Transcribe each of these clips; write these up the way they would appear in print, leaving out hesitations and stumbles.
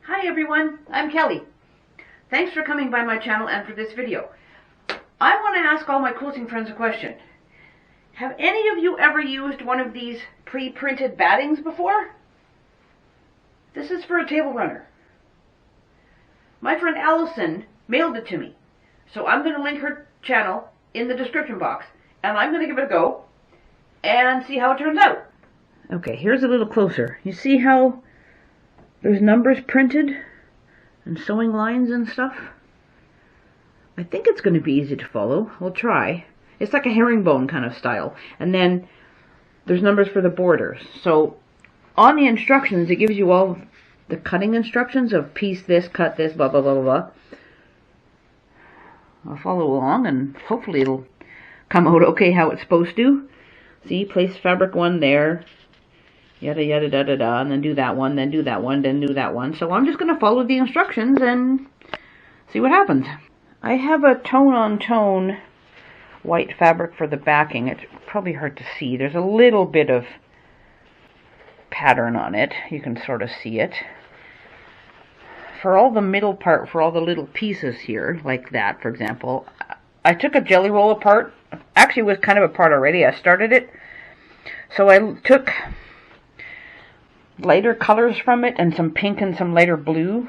Hi everyone, I'm Kelly. Thanks for coming by my channel and for this video. I want to ask all my quilting friends a question. Have any of you ever used one of these pre-printed battings before? This is for a table runner. My friend Allison mailed it to me, so I'm going to link her channel in the description box, and I'm going to give it a go and see how it turns out. Okay, here's a little closer. You see how there's numbers printed and sewing lines and stuff? I think it's going to be easy to follow. We'll try. It's like a herringbone kind of style. And then there's numbers for the borders. So on the instructions, it gives you all the cutting instructions of piece this, cut this, blah, blah, blah, blah, blah. I'll follow along and hopefully it'll come out okay how it's supposed to. See, place fabric 1 there. Yada yada da da da, and then do that one, then do that one, then do that one. So I'm just going to follow the instructions and see what happens. I have a tone-on-tone white fabric for the backing. It's probably hard to see. There's a little bit of pattern on it. You can sort of see it. For all the middle part, for all the little pieces here, like that, for example, I took a jelly roll apart. Actually, it was kind of apart already. I started it. So I took lighter colors from it and some pink and some lighter blue.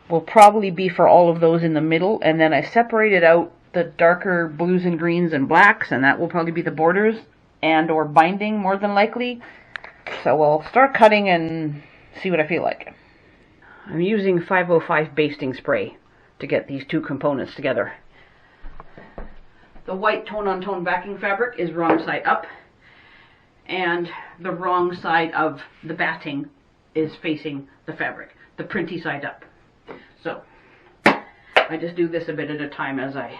Will probably be for all of those in the middle, and then I separated out the darker blues and greens and blacks, and that will probably be the borders and or binding more than likely. So I'll start cutting and see what I feel like. I'm using 505 basting spray to get these two components together. The white tone-on-tone backing fabric is wrong side up, and the wrong side of the batting is facing the fabric, the printy side up. So I just do this a bit at a time as I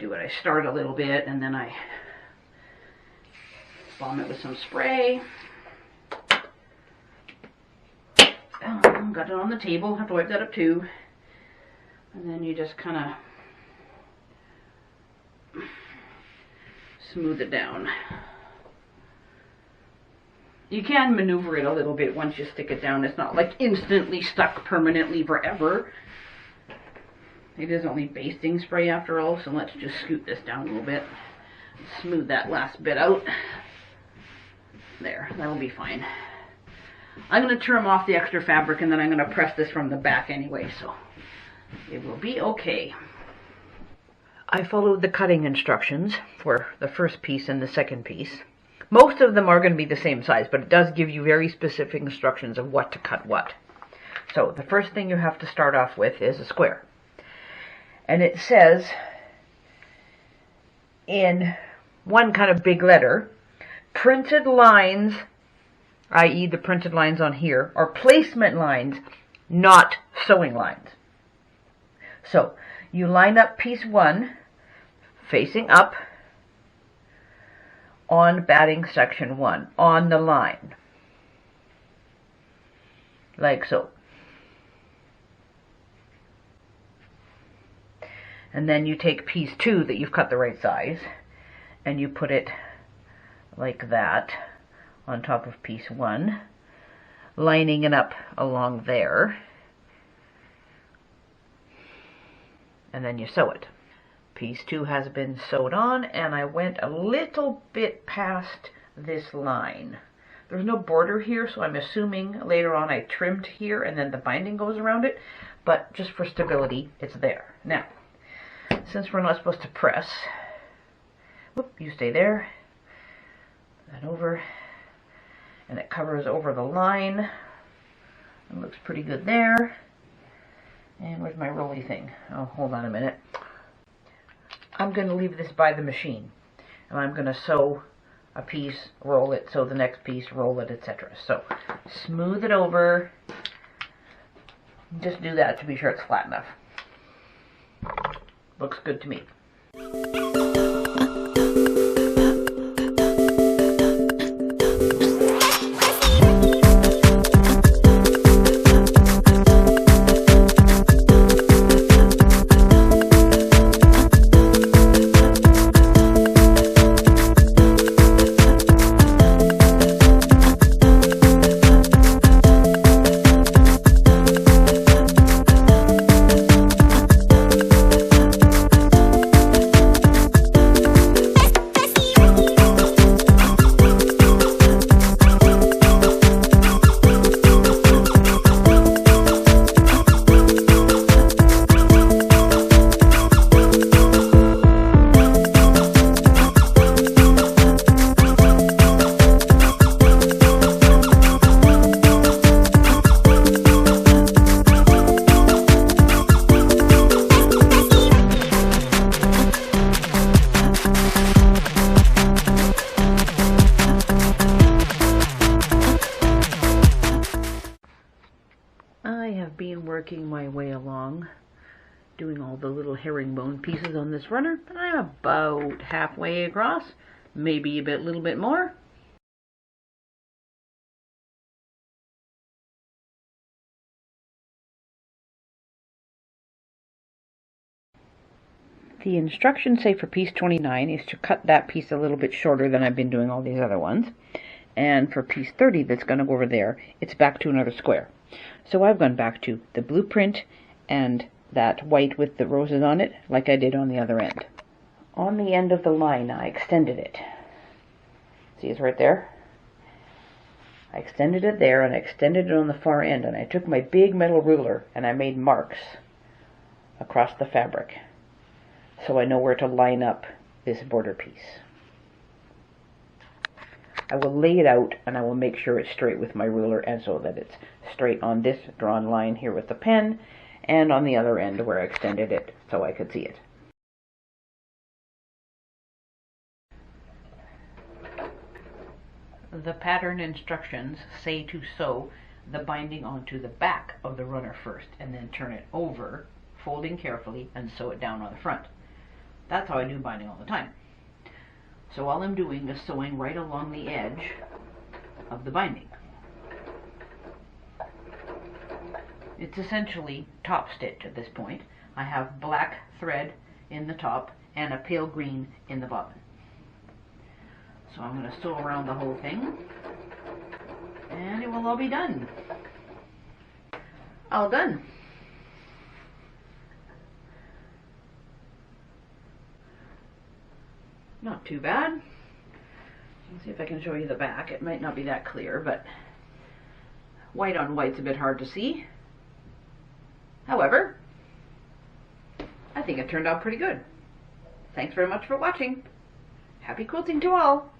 do it. I start a little bit and then I bomb it with some spray. Got it on the table, have to wipe that up too. And then you just kind of smooth it down. You can maneuver it a little bit once you stick it down. It's not like instantly stuck permanently forever. It is only basting spray after all, so let's just scoot this down a little bit. Smooth that last bit out. There, that'll be fine. I'm going to trim off the extra fabric and then I'm going to press this from the back anyway, so it will be okay. I followed the cutting instructions for the first piece and the second piece. Most of them are going to be the same size, but it does give you very specific instructions of what to cut what. So the first thing you have to start off with is a square. And it says in one kind of big letter, printed lines, i.e. the printed lines on here, are placement lines, not sewing lines. So you line up piece 1 facing up on batting section 1, on the line, like so. And then you take piece 2 that you've cut the right size, and you put it like that on top of piece 1, lining it up along there, and then you sew it. Piece 2 has been sewed on, and I went a little bit past this line. There's no border here, so I'm assuming later on I trimmed here and then the binding goes around it, but just for stability, it's there. Now, since we're not supposed to press, whoop, you stay there, that over, and it covers over the line. It looks pretty good there. And where's my rolly thing? Oh, hold on a minute. I'm going to leave this by the machine, and I'm going to sew a piece, roll it, sew the next piece, roll it, etc. So smooth it over. Just do that to be sure it's flat enough. Looks good to me. I have been working my way along, doing all the little herringbone pieces on this runner, and I'm about halfway across, maybe a little bit more. The instructions say for piece 29 is to cut that piece a little bit shorter than I've been doing all these other ones. And for piece 30 that's going to go over there, it's back to another square. So I've gone back to the blueprint and that white with the roses on it, like I did on the other end. On the end of the line, I extended it. See, it's right there. I extended it there, and I extended it on the far end, and I took my big metal ruler and I made marks across the fabric, so I know where to line up this border piece. I will lay it out and I will make sure it's straight with my ruler, and so that it's straight on this drawn line here with the pen and on the other end where I extended it so I could see it. The pattern instructions say to sew the binding onto the back of the runner first and then turn it over, folding carefully, and sew it down on the front. That's how I do binding all the time. So all I'm doing is sewing right along the edge of the binding. It's essentially top stitch at this point. I have black thread in the top and a pale green in the bottom. So I'm going to sew around the whole thing and it will all be done. All done. Not too bad. Let's see if I can show you the back. It might not be that clear, but white on white's a bit hard to see. However, I think it turned out pretty good. Thanks very much for watching. Happy quilting to all!